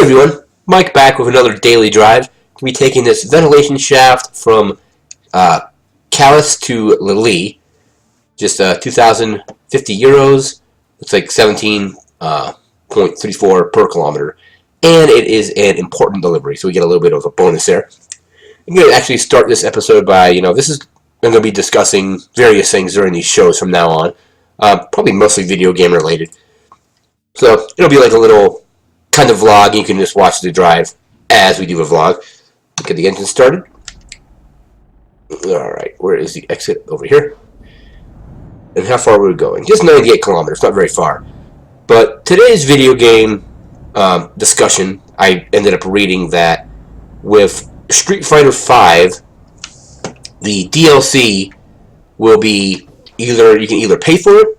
everyone, Mike back with another daily drive. We'll be taking this ventilation shaft from Calais to Lille, just 2,050 euros. It's like 17.34 per kilometer, and it is an important delivery, so we get a little bit of a bonus there. I'm going to actually start this episode by, this is I'm going to be discussing various things during these shows from now on, probably mostly video game related. So it'll be like a little kind of vlog. You can just watch the drive as we do a vlog. Get the engine started. Alright, where is the exit? Over here. And how far are we going? Just 98 kilometers, not very far. But today's video game discussion, I ended up reading that with Street Fighter V, the DLC will be you can either pay for it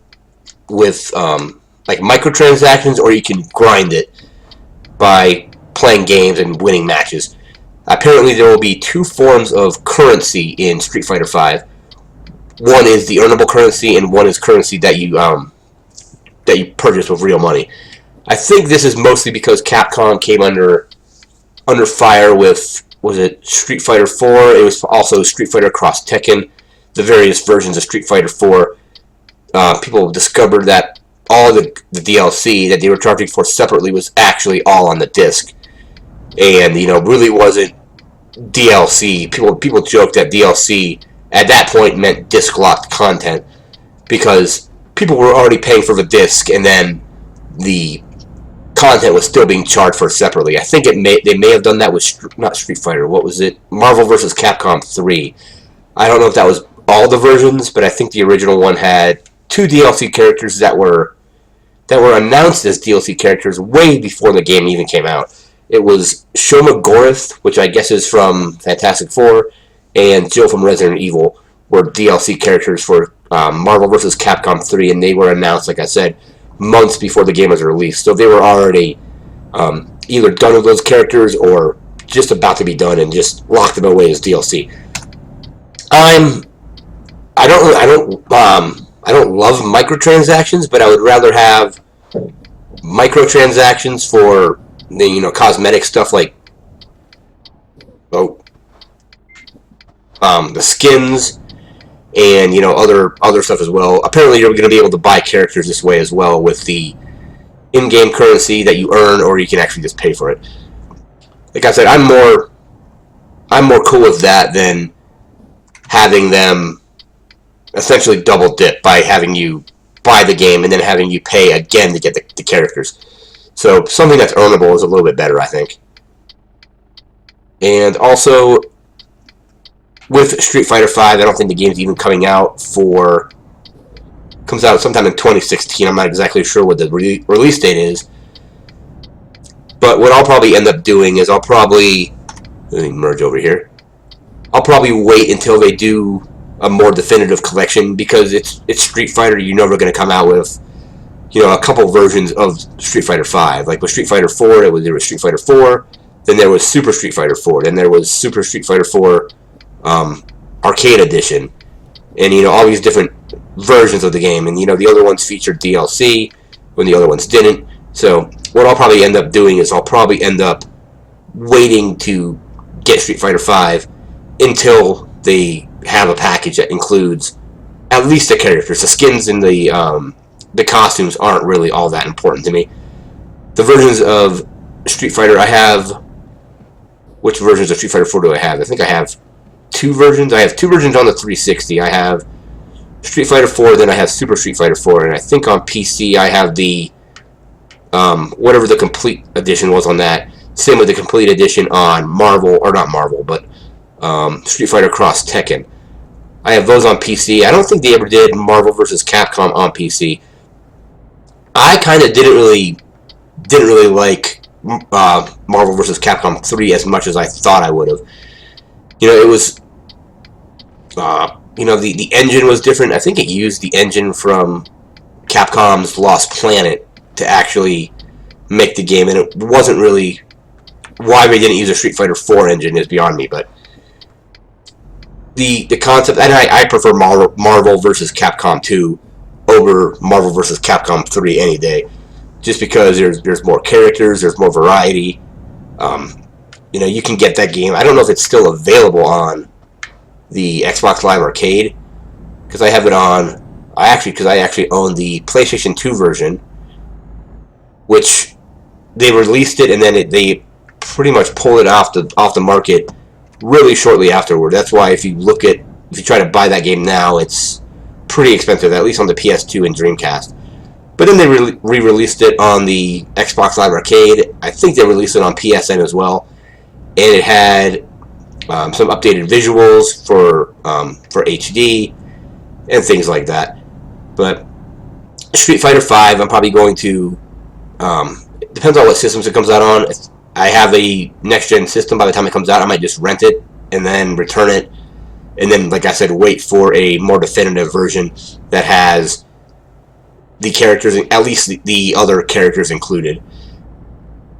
with like microtransactions, or you can grind it by playing games and winning matches. Apparently there will be two forms of currency in Street Fighter V. One is the earnable currency, and one is currency that you purchase with real money. I think this is mostly because Capcom came under fire with, was it Street Fighter 4? It was also Street Fighter Cross Tekken, the various versions of Street Fighter 4. People discovered that all the DLC that they were charging for separately was actually all on the disc, and really wasn't DLC. People joked that DLC at that point meant disc locked content, because people were already paying for the disc, and then the content was still being charged for separately. I think they may have done that with not Street Fighter. What was it? Marvel vs. Capcom 3. I don't know if that was all the versions, but I think the original one had two DLC characters that were announced as DLC characters way before the game even came out. It was Shoma Gorath, which I guess is from Fantastic Four, and Jill from Resident Evil were DLC characters for Marvel vs. Capcom 3, and they were announced, like I said, months before the game was released. So they were already either done with those characters or just about to be done, and just locked them away as DLC. I don't love microtransactions, but I would rather have microtransactions for the cosmetic stuff like the skins and other stuff as well. Apparently you're going to be able to buy characters this way as well, with the in-game currency that you earn, or you can actually just pay for it. Like I said, I'm more cool with that than having them essentially double dip by having you buy the game and then having you pay again to get the characters. So something that's earnable is a little bit better, I think. And also, with Street Fighter V, I don't think the game's even coming out comes out sometime in 2016. I'm not exactly sure what the release date is. But what I'll probably end up doing is let me merge over here. I'll probably wait until they do a more definitive collection, because it's Street Fighter. You're never going to come out with a couple versions of Street Fighter V. Like with Street Fighter 4, there was Street Fighter 4, then there was Super Street Fighter 4, then there was Super Street Fighter 4 Arcade Edition, and all these different versions of the game, and the other ones featured DLC when the other ones didn't. So what I'll probably end up doing is I'll probably end up waiting to get Street Fighter V until they have a package that includes at least the characters. The skins and the costumes aren't really all that important to me. The versions of Street Fighter I have... Which versions of Street Fighter 4 do I have? I think I have two versions. I have two versions on the 360. I have Street Fighter 4, then I have Super Street Fighter 4, and I think on PC I have the whatever the complete edition was on that. Same with the complete edition on Marvel, or not Marvel, but Street Fighter Cross Tekken. I have those on PC. I don't think they ever did Marvel vs. Capcom on PC. I kind of didn't really like Marvel vs. Capcom 3 as much as I thought I would have. It was the engine was different. I think it used the engine from Capcom's Lost Planet to actually make the game, and it wasn't really why they didn't use a Street Fighter 4 engine is beyond me, but the concept, and I prefer Marvel vs. Capcom 2 over Marvel vs. Capcom 3 any day, just because there's more characters, there's more variety, You know, you can get that game. I don't know if it's still available on the Xbox Live Arcade, because I have it on. Because I actually own the PlayStation 2 version, which they released it and then they pretty much pulled it off the market really shortly afterward. That's why if you try to buy that game now, it's pretty expensive, at least on the PS2 and Dreamcast. But then they re-released it on the Xbox Live Arcade. I think they released it on PSN as well, and it had some updated visuals for HD and things like that. But Street Fighter V, I'm probably going to. It depends on what systems it comes out on. If I have a next-gen system, by the time it comes out, I might just rent it and then return it, and then, like I said, wait for a more definitive version that has the characters, at least the other characters included.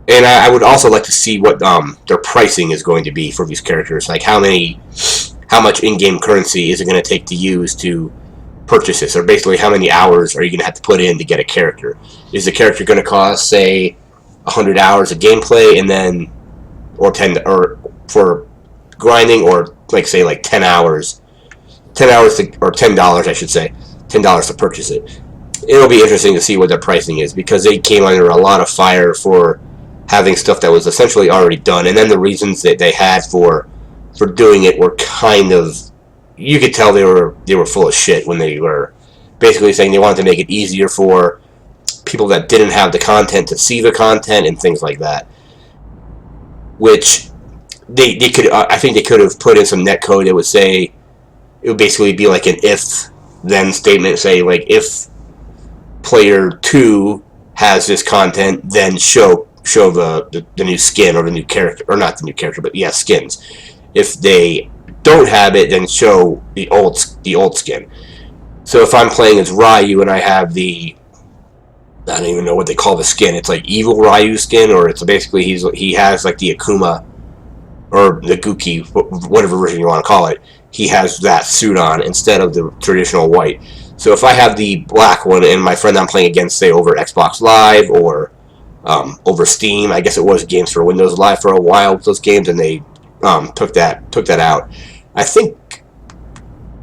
And I would also like to see what their pricing is going to be for these characters. Like how much in-game currency is it going to take to use to purchase this? Or basically, how many hours are you going to have to put in to get a character? Is the character going to cost, say, 100 hours of gameplay, and then, or for grinding, or like say like 10 hours, or $10, I should say, $10 to purchase it? It'll be interesting to see what their pricing is, because they came under a lot of fire for having stuff that was essentially already done, and then the reasons that they had for doing it were kind of, you could tell they were full of shit when they were basically saying they wanted to make it easier for people that didn't have the content to see the content and things like that, which they could, I think they could have put in some netcode that would say, it would basically be like an if-then statement, say like if player 2 has this content, then show the new skin or the new character, or not the new character, but yeah, skins. If they don't have it, then show the old skin. So if I'm playing as Ryu and I have I don't even know what they call the skin. It's like evil Ryu skin, or it's basically he has like the Akuma or the Guki, whatever version you want to call it. He has that suit on instead of the traditional white. So if I have the black one and my friend I'm playing against, say over Xbox Live or over Steam, I guess it was Games for Windows Live for a while with those games, and they took that out. I think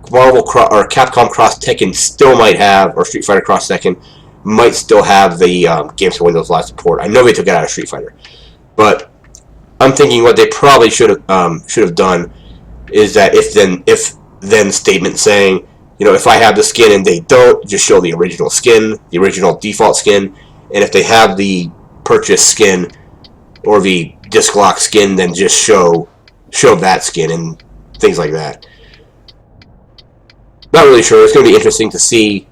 Capcom Cross Tekken still might have, or Street Fighter Cross Tekken might still have the Games for Windows Live support. I know they took it out of Street Fighter, but I'm thinking what they probably should have done is that if then statement saying, you know, if I have the skin and they don't, just show the original skin, the original default skin, and if they have the purchase skin or the disc lock skin, then just show that skin and things like that. Not really sure. It's going to be interesting to see,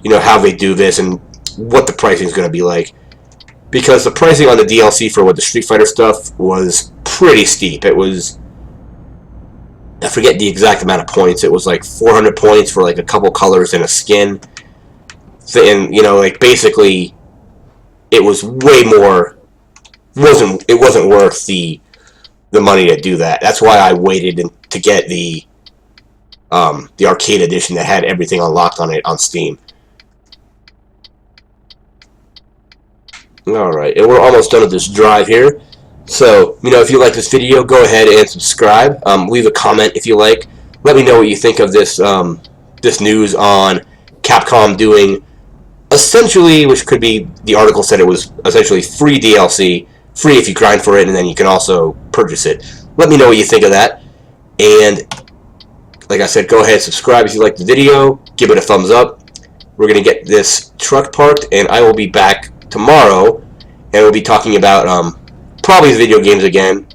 you know, how they do this and what the pricing is going to be like, because the pricing on the DLC for what the Street Fighter stuff was pretty steep. It was, I forget the exact amount of points. It was like 400 points for like a couple colors and a skin. And, you know, like basically it was way more, it wasn't worth the money to do that. That's why I waited to get the arcade edition that had everything unlocked on it on Steam. Alright, and we're almost done with this drive here. So, you know, if you like this video, go ahead and subscribe. Leave a comment if you like. Let me know what you think of this this news on Capcom doing essentially, which could be, the article said it was essentially free DLC, free if you grind for it, and then you can also purchase it. Let me know what you think of that. And like I said, go ahead and subscribe if you like the video. Give it a thumbs up. We're going to get this truck parked, and I will be back tomorrow, and we'll be talking about probably video games again,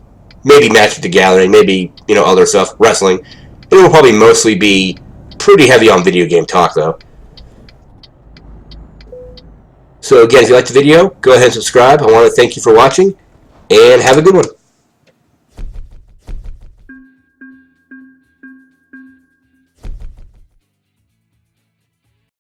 maybe Magic the Gathering, maybe, you know, other stuff, wrestling. It will probably mostly be pretty heavy on video game talk, though. So again, if you liked the video, go ahead and subscribe. I want to thank you for watching, and have a good one.